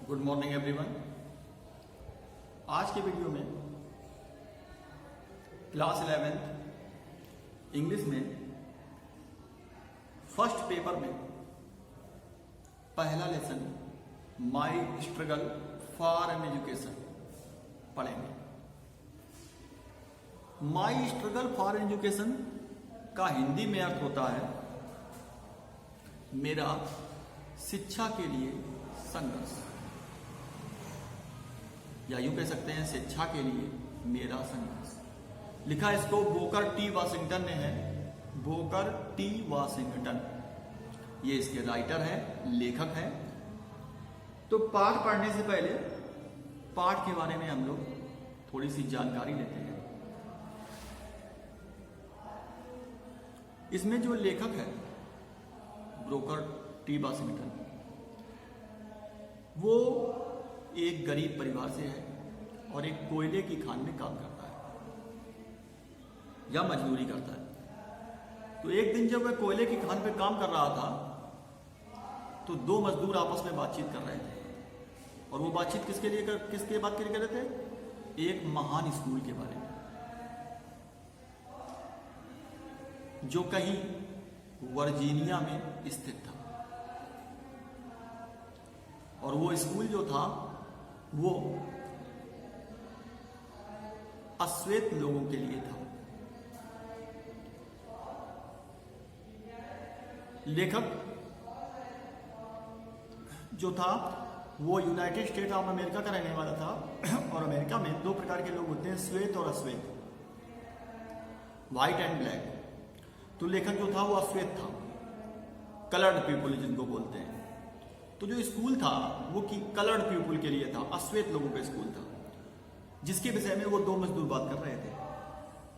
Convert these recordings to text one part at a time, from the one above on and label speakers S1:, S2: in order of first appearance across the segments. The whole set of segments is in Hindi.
S1: Good morning everyone. आज के वीडियो में क्लास 11th इंग्लिश में फर्स्ट पेपर में पहला lesson my struggle for an education पढ़ेंगे। माई स्ट्रगल फॉर एजुकेशन का हिंदी में अर्थ होता है मेरा शिक्षा के लिए संघर्ष, या यूं कह सकते हैं शिक्षा के लिए मेरा संघर्ष। लिखा इसको बोकर टी वाशिंगटन ने है। बोकर टी वाशिंगटन ये इसके राइटर है, लेखक है। तो पाठ पढ़ने से पहले पाठ के बारे में हम लोग थोड़ी सी जानकारी लेते हैं। इसमें जो लेखक है ब्रोकर टी वाशिंगटन, वो एक गरीब परिवार से है और एक कोयले की खान में काम करता है या मजदूरी करता है। तो एक दिन जब वह कोयले की खान पे काम कर रहा था तो दो मजदूर आपस में बातचीत कर रहे थे। और वो बातचीत किसके बात के लिए कर रहे थे? एक महान स्कूल के बारे में जो कहीं वर्जीनिया में स्थित था। और वो स्कूल जो था वो अश्वेत लोगों के लिए था। लेखक जो था वो यूनाइटेड स्टेट ऑफ अमेरिका का रहने वाला था। और अमेरिका में दो प्रकार के लोग होते हैं, श्वेत और अश्वेत, व्हाइट एंड ब्लैक। तो लेखक जो था वो अश्वेत था, कलर्ड पीपुल जिनको बोलते हैं। तो जो स्कूल था वो कलर्ड पीपुल के लिए था, अश्वेत लोगों का स्कूल था, जिसके विषय में वो दो मजदूर बात कर रहे थे।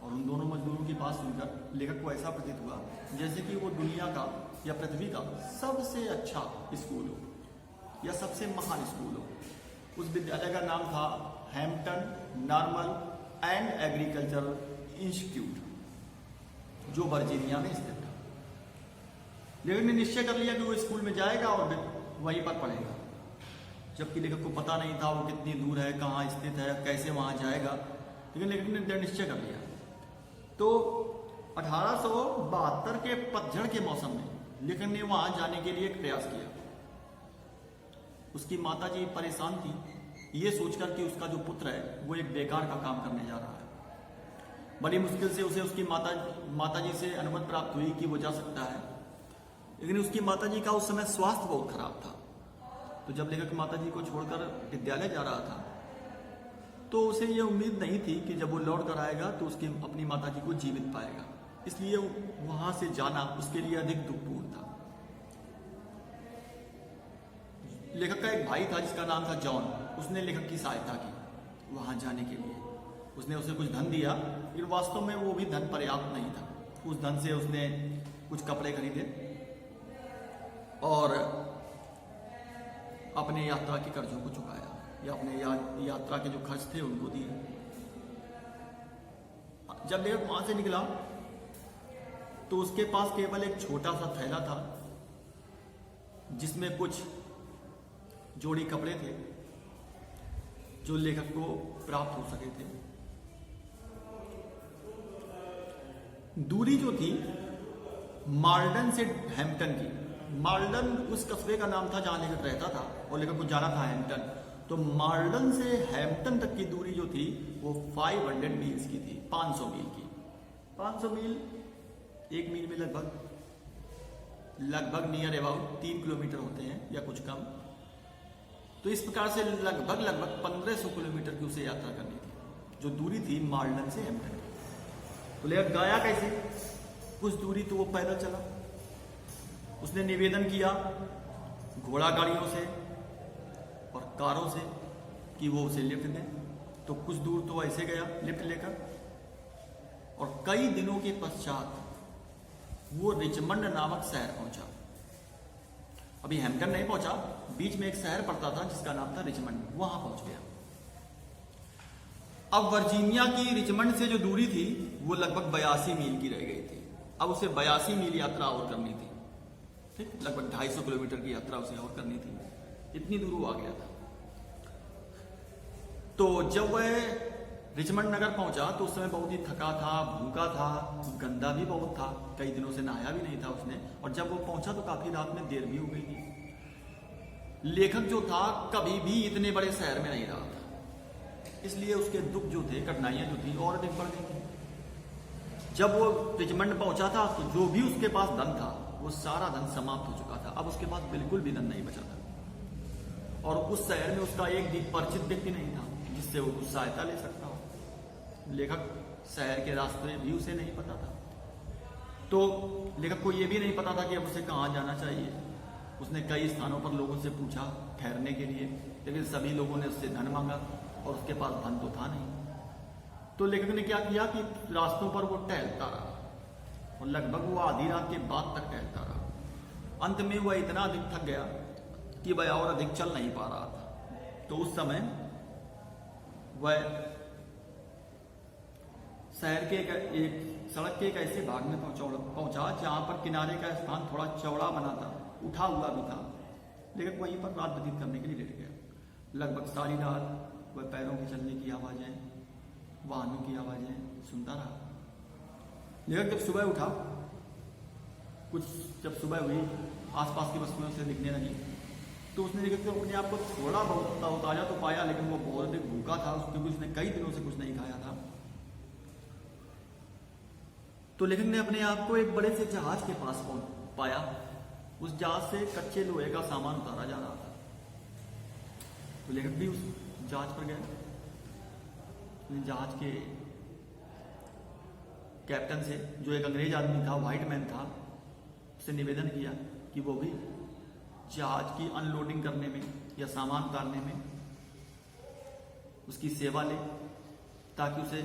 S1: और उन दोनों मजदूरों की बात सुनकर लेखक को ऐसा प्रतीत हुआ जैसे कि वो दुनिया का या पृथ्वी का सबसे अच्छा स्कूल हो या सबसे महान स्कूल हो। उस विद्यालय का नाम था Hampton Normal and Agricultural institute, जो वर्जीनिया में स्थित था। लेखक ने निश्चय कर लिया कि वो स्कूल में जाएगा और वहीं पर पढ़ेगा, जबकि लेखक को पता नहीं था वो कितनी दूर है, कहाँ स्थित है, कैसे वहां जाएगा। लेकिन लेखक ने दृढ़ निश्चय कर लिया। तो 1872 के पतझड़ के मौसम में लेखक ने वहां जाने के लिए एक प्रयास किया। उसकी माताजी परेशान थी ये सोचकर कि उसका जो पुत्र है वो एक बेकार का काम करने जा रहा है। बड़ी मुश्किल से उसे उसकी माताजी से अनुमति प्राप्त हुई कि वो जा सकता है। लेकिन उसकी माताजी का उस समय स्वास्थ्य बहुत खराब था। तो जब लेखक माताजी को छोड़कर विद्यालय जा रहा था तो उसे ये उम्मीद नहीं थी कि जब वो लौट कर आएगा तो उसकी अपनी माताजी को जीवित पाएगा। इसलिए वहां से जाना उसके लिए अधिक दुखपूर्ण था। लेखक का एक भाई था जिसका नाम था जॉन। उसने लेखक की सहायता की वहां जाने के लिए। उसने उसे कुछ धन दिया, लेकिन वास्तव में वो भी धन पर्याप्त नहीं था। उस धन से उसने कुछ कपड़े खरीदे और अपने यात्रा के कर्जों को चुकाया, या अपने यात्रा के जो खर्च थे उनको दिए। जब लेखक वहां से निकला तो उसके पास केवल एक छोटा सा थैला था जिसमें कुछ जोड़ी कपड़े थे जो लेखक को प्राप्त हो सके थे। दूरी जो थी मार्डन से हैम्पटन की, मार्डन उस कस्बे का नाम था जहां लेखक रहता था और लेखक को जाना था हैम्पटन। तो मार्डन से हैम्पटन तक की दूरी जो थी वो 500 मील्स की थी, 500 मील की। 500 मील एक मील में लगभग नियर अबाउट 3 किलोमीटर होते हैं या कुछ कम। तो इस प्रकार से लगभग 1500 किलोमीटर की उसे यात्रा करनी थी, जो दूरी थी मार्डन से हैम्पटन की। तो लेखक गया कैसे? कुछ दूरी तो वो पैदल चला। उसने निवेदन किया घोड़ा गाड़ियों से और कारों से कि वो उसे लिफ्ट दें। तो कुछ दूर तो ऐसे गया लिफ्ट लेकर, और कई दिनों के पश्चात वो रिचमंड नामक शहर पहुंचा। अभी हैम्पटन नहीं पहुंचा, बीच में एक शहर पड़ता था जिसका नाम था रिचमंड, वहां पहुंच गया। अब वर्जीनिया की रिचमंड से जो दूरी थी वो लगभग 82 मील की रह गई थी। अब उसे 82 मील यात्रा और करनी थी। ठीक, लगभग 250 किलोमीटर की यात्रा उसे और करनी थी। इतनी दूर वो आ गया था। तो जब वह रिचमंड नगर पहुंचा तो उस समय बहुत ही थका था, भूखा था, गंदा भी बहुत था, कई दिनों से नहाया भी नहीं था उसने। और जब वो पहुंचा तो काफी रात में देर भी हो गई थी। लेखक जो था कभी भी इतने बड़े शहर में नहीं रहा था, इसलिए उसके दुख जो थे, कठिनाइयां जो थी और अधिक बढ़ गई थी। जब वो रिचमंड पहुंचा था तो जो भी उसके पास धन था वो सारा धन समाप्त हो चुका था। अब उसके पास बिल्कुल भी धन नहीं बचा था और उस शहर में उसका एक भी परिचित व्यक्ति नहीं था जिससे वो कुछ सहायता ले सकता हो। लेखक शहर के रास्ते भी उसे नहीं पता था, तो लेखक को ये भी नहीं पता था कि अब उसे कहाँ जाना चाहिए। उसने कई स्थानों पर लोगों से पूछा ठहरने के लिए, लेकिन सभी लोगों ने उससे धन मांगा और उसके पास धन तो था नहीं। तो लेखक ने क्या किया कि रास्तों पर वो टहलता रहा और लगभग वो आधी रात के बाद तक टहलता रहा। अंत में वह इतना अधिक थक गया कि वह और अधिक चल नहीं पा रहा था। तो उस समय वह शहर के एक सड़क के एक ऐसे भाग में पहुंचा जहां पर किनारे का स्थान थोड़ा चौड़ा बना था, उठा हुआ भी था। लेकिन वहीं पर रात व्यतीत करने के लिए लेट गया। लगभग सारी रात वह पैरों के चलने की आवाजें, वाहनों की आवाजें सुनता रहा। लेकिन जब सुबह उठा, जब सुबह हुई, आसपास की वस्तुएं उसे दिखने लगी, तो उसने देखा कि अपने आप को थोड़ा बहुत ताजा तो पाया, लेकिन वो बहुत अधिक भूखा था क्योंकि उसने कई दिनों से कुछ नहीं खाया था। तो लेखक ने अपने आप को एक बड़े से जहाज के पास पाया। उस जहाज से कच्चे लोहे का सामान उतारा जा रहा था। तो लेखक भी उस जहाज पर गया। जहाज के कैप्टन से, जो एक अंग्रेज आदमी था, व्हाइट मैन था, उससे निवेदन किया कि वो भी जहाज की अनलोडिंग करने में या सामान उतारने में उसकी सेवा ले, ताकि उसे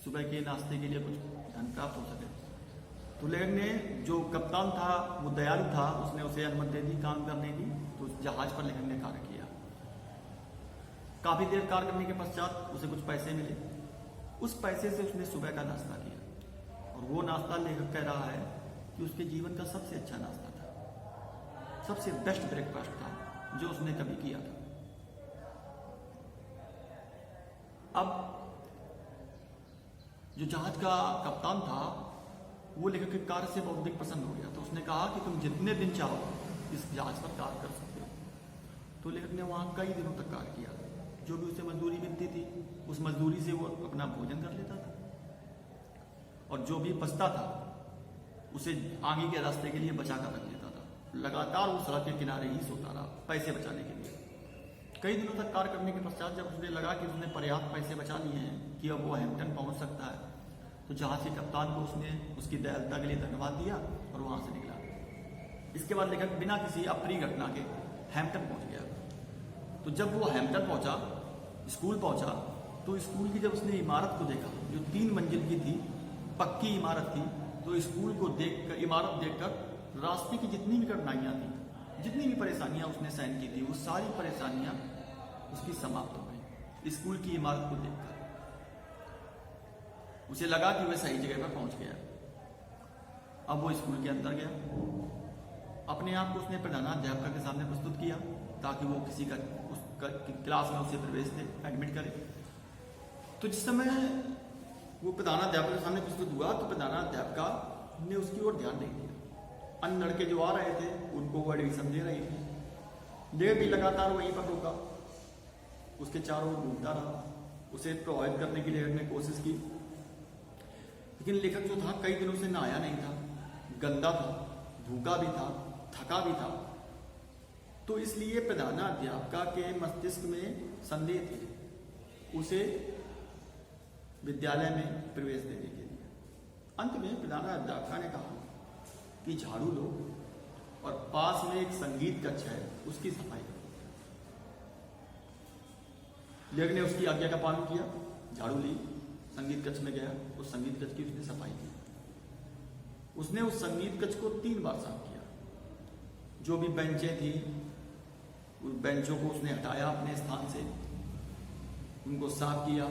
S1: सुबह के नाश्ते के लिए कुछ धन प्राप्त हो सके। तो लेखक ने, जो कप्तान था वो दयालु था, उसने उसे अनुमति दे दी काम करने की। तो उस जहाज पर लेखक ने कार्य किया। काफी देर कार्य करने के पश्चात उसे कुछ पैसे मिले। उस पैसे से उसने सुबह का नाश्ता किया और वो नाश्ता लेखक कह रहा है कि उसके जीवन का सबसे अच्छा नाश्ता था, सबसे बेस्ट ब्रेकफास्ट था जो उसने कभी किया था। अब जो जहाज का कप्तान था वो लेखक के कार्य से बहुत अधिक प्रसन्न हो गया। तो उसने कहा कि तुम जितने दिन चाहो इस जहाज पर कार्य कर सकते हो। तो लेखक ने वहां कई दिनों तक कार्य किया। जो भी उसे मजदूरी मिलती थी उस मजदूरी से वो अपना भोजन कर लेता था और जो भी बचता था उसे आगे के रास्ते के लिए बचा कर रख लेता था। लगातार वो सड़क के किनारे ही सोता रहा पैसे बचाने के लिए। कई दिनों तक कार्य करने के पश्चात जब उसने लगा कि उसने पर्याप्त पैसे बचा लिए हैं कि अब वो हैम्पटन पहुंच सकता है, तो जहाज के कप्तान को उसने उसकी दयालुता के लिए धन्यवाद दिया और वहां से निकला। इसके बाद लेखक बिना किसी अप्रिय घटना के हैम्पटन पहुंच गया। तो जब वो हैम्पटन पहुंचा, स्कूल पहुंचा, तो स्कूल की जब उसने इमारत को देखा जो 3 मंजिल की थी, पक्की इमारत थी, तो स्कूल को देखकर, इमारत देखकर रास्ते की जितनी भी कठिनाइयां थी, जितनी भी परेशानियां उसने सहन की थी, वो सारी परेशानियां उसकी समाप्त हो गई। स्कूल की इमारत को देखकर उसे लगा कि वह सही जगह पर पहुंच गया। अब वो स्कूल के अंदर गया। अपने आप को उसने प्रधानाध्यापक के सामने प्रस्तुत किया ताकि वो किसी का क्लास में उसे प्रवेश दे, एडमिट करे। तो जिस समय वो प्रधानाध्यापक के सामने प्रस्तुत हुआ तो प्रधानाध्यापिका ने उसकी ओर ध्यान नहीं दिया। अन्य लड़के जो आ रहे थे उनको वो एडमिशन दे रही थी। लेखक भी लगातार वहीं पर रुका, उसके चारों ओर घूमता रहा, उसे प्रभावित करने की लेखक ने कोशिश की। लेकिन लेखक जो था कई दिनों से नहाया नहीं था, गंदा था, भूखा भी था, थका भी था। तो इसलिए प्रधानाध्यापिका के मस्तिष्क में संदेह थे उसे विद्यालय में प्रवेश देने के लिए। अंत में प्रधानाध्यापिका ने कहा कि झाड़ू लो और पास में एक संगीत कक्ष है उसकी सफाई करो। लेखक ने उसकी आज्ञा का पालन किया, झाड़ू ली, संगीत कक्ष में गया, उस संगीत कक्ष की उसने सफाई की। उसने उस संगीत कक्ष को 3 बार साफ किया। जो भी बेंचें थी उन बेंचों को उसने हटाया अपने स्थान से, उनको साफ किया।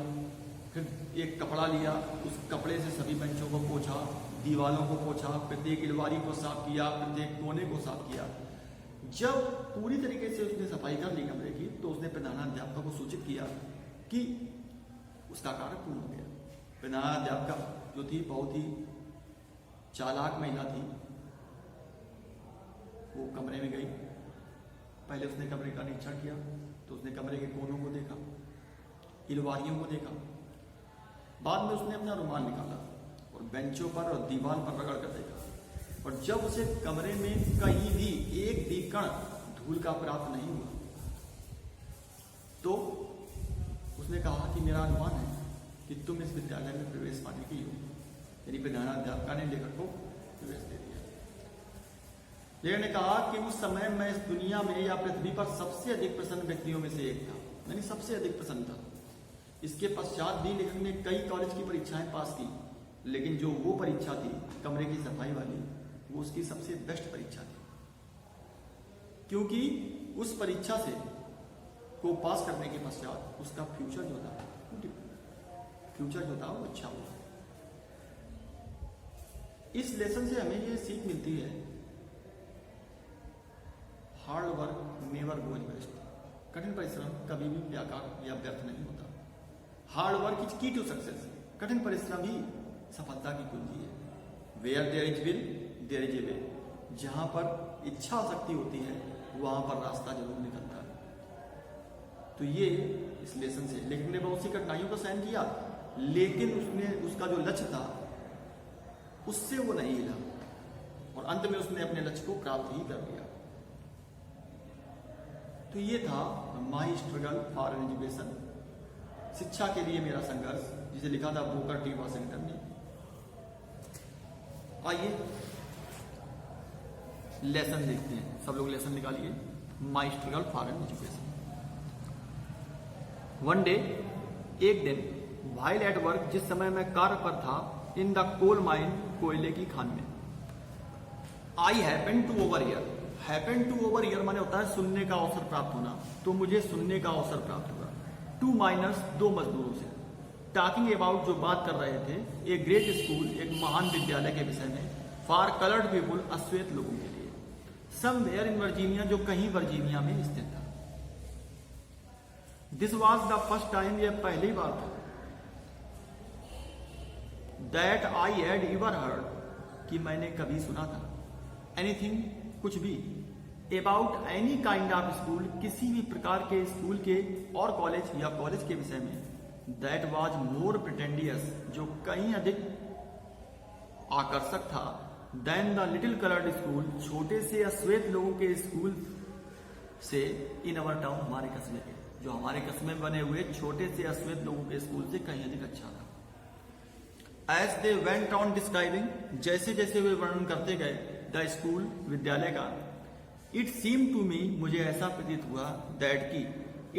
S1: फिर एक कपड़ा लिया, उस कपड़े से सभी बेंचों को पोंछा, दीवालों को पोंछा, प्रत्येक अलमारी को साफ किया, प्रत्येक कोने को साफ किया। जब पूरी तरीके से उसने सफाई कर ली कमरे की तो उसने प्रधानाध्यापक को सूचित किया कि उसका कार्य पूर्ण हो गया। प्रधानाध्यापिका जो थी बहुत ही चालाक महिला थी। वो कमरे में गई, पहले उसने कमरे का निरीक्षण किया तो उसने कमरे के कोनों को देखा, अलमारियों को देखा, बाद में उसने अपना रुमाल निकाला और बेंचों पर और दीवार पर रगड़ कर देखा, और जब उसे कमरे में कहीं भी एक भी कण धूल का प्राप्त नहीं हुआ तो उसने कहा कि मेरा अनुमान है कि तुम इस विद्यालय में प्रवेश पाने की हो। यानी प्रधानाध्यापिका ने लेखक को प्रवेश दे दिया। लेखक ने कहा कि उस समय मैं इस दुनिया में या पृथ्वी पर सबसे अधिक प्रसन्न व्यक्तियों में से एक था, यानी सबसे अधिक प्रसन्न था। इसके पश्चात भी लेखक ने कई कॉलेज की परीक्षाएं पास की, लेकिन जो वो परीक्षा थी कमरे की सफाई वाली, वो उसकी सबसे बेस्ट परीक्षा थी, क्योंकि उस परीक्षा से को पास करने के पश्चात उसका फ्यूचर जो था वो अच्छा हुआ। इस लेसन से हमें ये सीख मिलती है, hard work never goes waste. कठिन परिश्रम कभी भी बेकार या व्यर्थ नहीं होता। Hard work is key to success. कठिन परिश्रम ही सफलता की कुंजी है। Where there is will there is a way. जहां पर इच्छा शक्ति होती है वहां पर रास्ता जरूर निकलता है। तो ये इस लेसन से लेखक ने बहुत सी कठिनाइयों का सहन किया, लेकिन उसका जो लक्ष्य था उससे वो नहीं हिला, और अंत में उसने अपने लक्ष्य को प्राप्त ही कर लिया। तो ये था माई स्ट्रगल फॉर एजुकेशन, शिक्षा के लिए मेरा संघर्ष, जिसे लिखा था बुकर टी वॉशिंगटन ने। आइए लेसन देखते हैं। सब लोग लेसन निकालिए। माई struggle for education. One day, एक दिन, व्हाइल एट वर्क, जिस समय मैं कार्य पर था, इन द कोल माइन, कोयले की खान में, I happen to overhear. Happen to overhear माने होता है सुनने का अवसर प्राप्त होना। तो मुझे सुनने का अवसर प्राप्त हुआ 2 माइनर्स, 2 मजदूरों से, टॉकिंग अबाउट, जो बात कर रहे थे, ए ग्रेट स्कूल, एक महान विद्यालय के विषय में, फॉर कलर्ड पीपुल, अश्वेत लोगों के लिए, समवेयर इन वर्जीनिया, जो कहीं वर्जीनिया में स्थित था। This was the first time, यह पहली बार था, that I had ever heard, कि मैंने कभी सुना था, एनीथिंग, कुछ भी, about any kind of school, किसी भी प्रकार के स्कूल के और कॉलेज या कॉलेज के विषय में, दैट वॉज मोर प्रिटेंडियस, जो कहीं अधिक आकर्षक था, than the little coloured school, छोटे से अश्वेत लोगों के स्कूल से, इन अवर टाउन, हमारे कस्बे के, जो हमारे कस्बे में बने हुए छोटे से अश्वेत लोगों के स्कूल से कहीं अधिक अच्छा था। As they went on describing, जैसे जैसे वे वर्णन करते गए, द स्कूल, विद्यालय का, इट सीम टू मी, मुझे ऐसा प्रतीत हुआ, दैट की,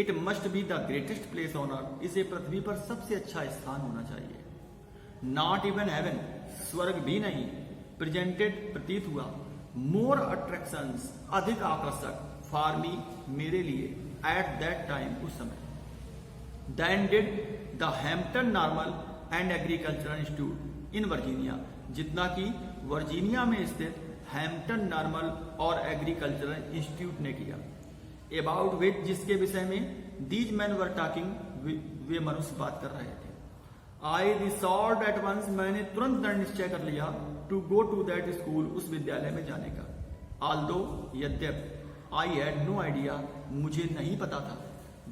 S1: it must be the greatest place on earth, इसे पृथ्वी पर सबसे अच्छा स्थान होना चाहिए। नॉट इवन हेवन, स्वर्ग भी नहीं, प्रेजेंटेड, प्रतीत हुआ, मोर अट्रैक्शंस, अधिक आकर्षक, फॉर मी, मेरे लिए, एट दैट टाइम, उस समय, than did the Hampton Normal and Agricultural Institute in Virginia, जितना कि वर्जीनिया में स्थित हैम्पटन नॉर्मल और एग्रीकल्चरल इंस्टीट्यूट ने किया, अबाउट विच, जिसके विषय में, दीज मैन वर टॉकिंग, वे मनुष्य बात कर रहे थे। आई रिसॉल्व्ड एट वंस, मैंने तुरंत दृढ़ निश्चय कर लिया, to go to that school, उस विद्यालय में जाने का। ऑल्दो, यद्यप, आई हैड नो आइडिया, मुझे नहीं पता था,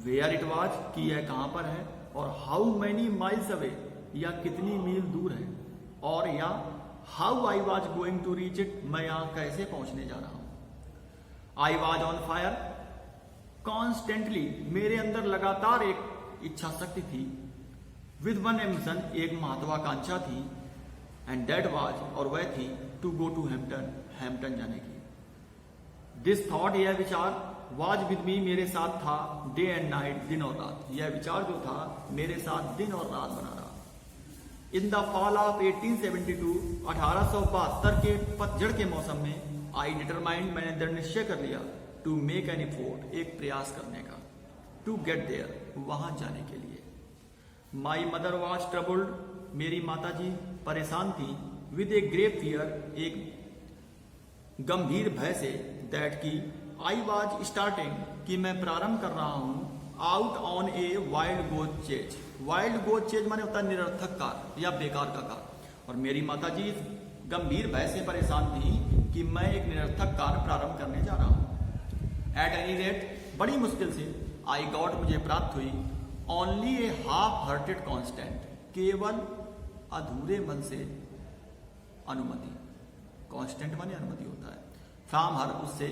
S1: वेयर इट वॉज, कि यह कहां पर है, और हाउ मैनी माइल्स अवे, या कितनी मील दूर है, और या how I was going to reach it, मैं यहां कैसे पहुंचने जा रहा हूं। I was on fire constantly, मेरे अंदर लगातार एक इच्छा शक्ति थी, विद वन एम्बिशन, एक महत्वाकांक्षा थी, एंड दैट वॉज, और वह थी, to go to Hampton, Hampton जाने की। दिस थॉट, यह विचार, वॉज विद मी, मेरे साथ था, डे एंड नाइट, दिन और रात, यह विचार जो था मेरे साथ दिन और रात बना रहा। इन द फॉल ऑफ 1872, 1872 के पतझड़ के मौसम में, आई डिटरमाइंड, मैंने दृढ़ निश्चय कर लिया, टू मेक एन एफोर्ट, एक प्रयास करने का, टू गेट देयर, वहां जाने के लिए। माई मदर वॉज ट्रबल्ड, मेरी माता जी परेशान थी, विद ए ग्रेव फियर, एक गंभीर भय से, दैट की, आई वॉज स्टार्टिंग, कि मैं प्रारंभ कर रहा हूं, out on a wild goat chase. Wild goat chase माने होता है निरर्थक कार या बेकार का कार। और मेरी माता जी गंभीर भय से परेशान थी कि मैं एक निरर्थक कार्य प्रारंभ करने जा रहा हूं। एट एनी रेट बड़ी मुश्किल से आई गॉट मुझे प्राप्त हुई ओनली ए हाफ हार्टेड कॉन्स्टेंट, केवल अधूरे मन से अनुमति। कॉन्स्टेंट माने अनुमति होता है। फ्रॉम हर, उससे,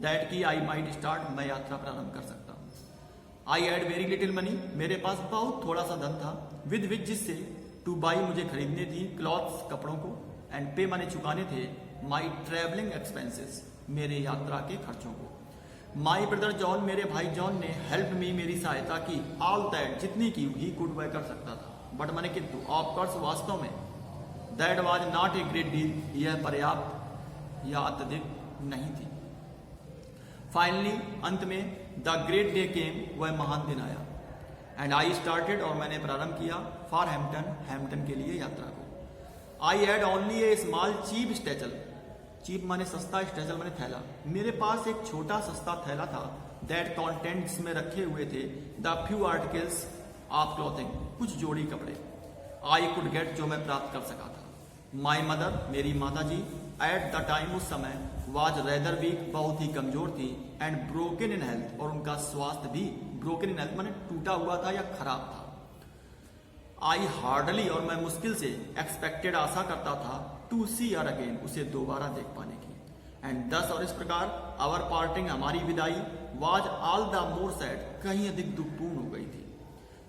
S1: दैट की आई माइट स्टार्ट, मैं यात्रा प्रारंभ कर सकता हूं। I had very little money, मेरे पास बहुत थोड़ा सा धन था। विद जिससे टू बाई, मुझे खरीदने थी क्लॉथ्स, कपड़ों को, एंड पे मैंने चुकाने थे माई ट्रेवलिंग एक्सपेंसेस, मेरे यात्रा के खर्चों को। माई ब्रदर जॉन, मेरे भाई जॉन ने हेल्प मी, मेरी सहायता की। ऑल दैट, जितनी की ही कुड वह कर सकता था। बट मैंने किंतु, ऑफकोर्स वास्तव में, that was not a great deal, यह पर्याप्त या अत्यधिक नहीं थी। फाइनली, अंत में, द ग्रेट डे केम, वह महान दिन आया। एंड आई स्टार्टेड, और मैंने प्रारंभ किया फॉर हैम्पटन, हैम्पटन के लिए यात्रा को। I had only a small cheap satchel, cheap माने सस्ता, स्टेचल माने थैला। मेरे पास एक छोटा सस्ता थैला था। दैट कॉन्टेंट्स में रखे हुए थे the few articles of clothing, कुछ जोड़ी कपड़े। आई कुड गेट, जो मैं प्राप्त कर सका था। माई मदर, मेरी माता जी, एट द टाइम, उस समय, वाज रेदर वीक, बहुत ही कमजोर थी, एंड ब्रोकन इन हेल्थ, और उनका स्वास्थ्य भी ब्रोकन इन हेल्थ माने टूटा हुआ था या खराब था। आई हार्डली, और मैं मुश्किल से, एक्सपेक्टेड, आशा करता था, टू सी हर अगेन, उसे दोबारा देख पाने की। एंड दस, और इस प्रकार, आवर पार्टिंग, हमारी विदाई, was all the more sad, कहीं अधिक दुखपूर्ण हो गई थी।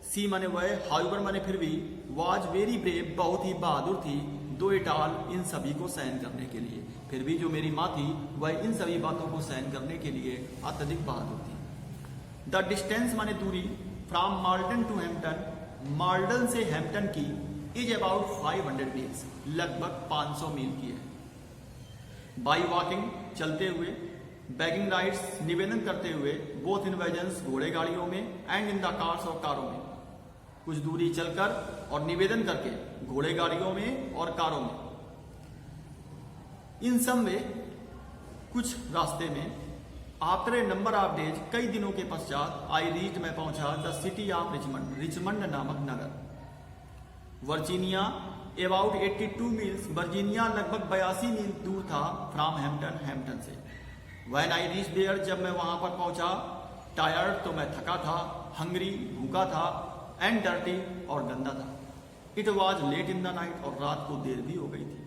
S1: सी माने वह, हाउएवर माने फिर भी, वाज वेरी ब्रेव, बहुत ही बहादुर थी, दो इट ऑल, इन सभी को सहन करने के लिए। फिर भी जो मेरी माँ थी वह इन सभी बातों को सहन करने के लिए अत्यधिक बहादुर थी। द डिस्टेंस माने दूरी, from Malton to Hampton, Malton से हैम्पटन की, इज अबाउट 500 मील्स, लगभग 500 मील की है। बाई वॉकिंग, चलते हुए, बैगिंग राइड्स, निवेदन करते हुए, बोथ इन वैगन्स, घोड़े गाड़ियों में, एंड इन द कार्स, और कारों में। कुछ दूरी चलकर और निवेदन करके, घोड़े गाड़ियों में और कारों में। इन सब में, कुछ रास्ते में, after a number of days, कई दिनों के पश्चात, आई रीच, मैं पहुंचा the city of Richmond, Richmond नामक नगर। वर्जीनिया, अबाउट 82 मील्स, वर्जीनिया लगभग 82 मील दूर था, फ्रॉम हैम्पटन, हैम्पटन से। व्हेन आई रीच देयर, जब मैं वहां पर पहुंचा, टायर्ड, तो मैं थका था, हंग्री, भूखा था, एंड डर्टी, और गंदा था। It was late in the night, और रात को देर भी हो गई थी।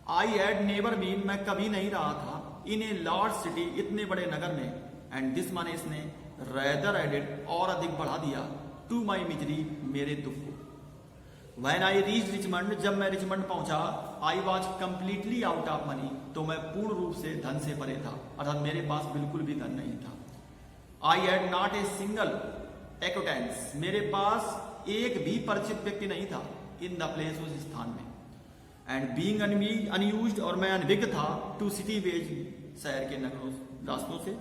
S1: आई हैड नेवर बीन, मैं कभी नहीं रहा था, इन ए लार्ज सिटी, इतने बड़े नगर में। एंड दिस माने, इसने, रेदर एडेड, और अधिक बढ़ा दिया, टू माई मिजरी, मेरे दुख को। व्हेन आई रीच रिचमंड, जब मैं रिचमंड पहुंचा, I was completely out of money, तो मैं पूर्ण रूप से धन से परे था, अर्थात मेरे पास बिल्कुल भी धन नहीं था। I had not a single acquaintance, मेरे पास एक भी परिचित व्यक्ति नहीं था, इन द प्लेस, उस स्थान में। एंड बीइंग अनयूज्ड, और मैं अनभिज्ञ था, टू सिटी वेज, शहर के नगरों, रास्तों से।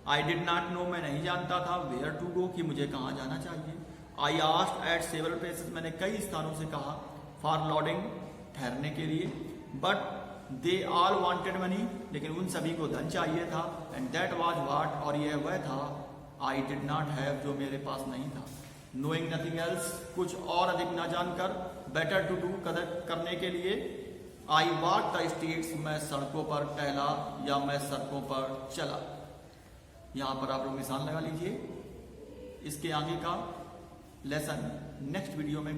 S1: आई डिड नॉट नो, मैं नहीं जानता था, वेयर टू गो, कि मुझे कहाँ जाना चाहिए। I asked eight several places, मैंने कई स्थानों से कहा, फॉर लॉडिंग, ठहरने के लिए। But they all wanted money, लेकिन उन सभी को धन चाहिए था। एंड दैट वाज व्हाट, और यह वह था, आई डिड नॉट हैव, जो मेरे पास नहीं था। नोइंग नथिंग एल्स, कुछ और अधिक ना जानकर, बेटर टू डू, कदर करने के लिए, आई वॉक द स्ट्रीट्स, मैं सड़कों पर टहला, या मैं सड़कों पर चला। यहां पर आप लोग निशान लगा लीजिए। इसके आगे का लेसन नेक्स्ट वीडियो में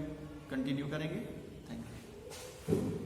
S1: कंटिन्यू करेंगे। Thank you.